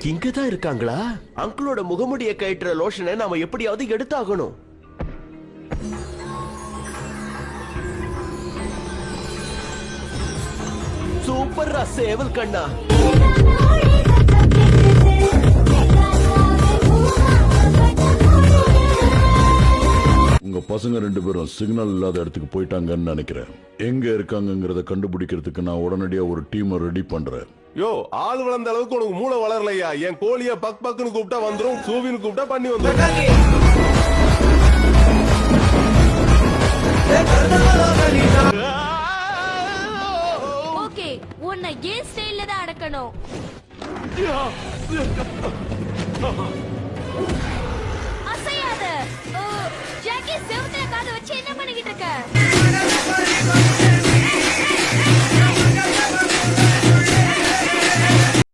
இங்கதான் இருக்காங்களா? அங்கிளோட முகமுடிய கயிற்ற லோஷனை நாம எப்படியாவது எடுத்தாகணும். சூப்பர் சேவல் கண்ணா. உங்க பசங்க 2 பேரும் சிக்னல் இல்லாத இடத்துக்கு போயிட்டாங்கன்னு நினைக்கிறேன். எங்க இருக்காங்கங்கறத கண்டுபிடிக்கிறதுக்கு நான் உடனடியா ஒரு டீமை ரெடி பண்றேன். யோ, ஆள் வளர்ந்த அளவுக்கு உனக்கு மூளை வளரலையா? என் கோழிய பக் பக்குன்னு கூப்பிட்டா வந்துரும், சூவின்னு கூப்பிட்டா பண்ணி வந்துரும். ஓகே, உன்னை ஏன் ஸ்டைல்ல தான் அடக்கணும். அசையாத. ஜாக்கி, செவுத்துல காதை வச்சு என்ன பண்ணிக்கிட்டு இருக்க?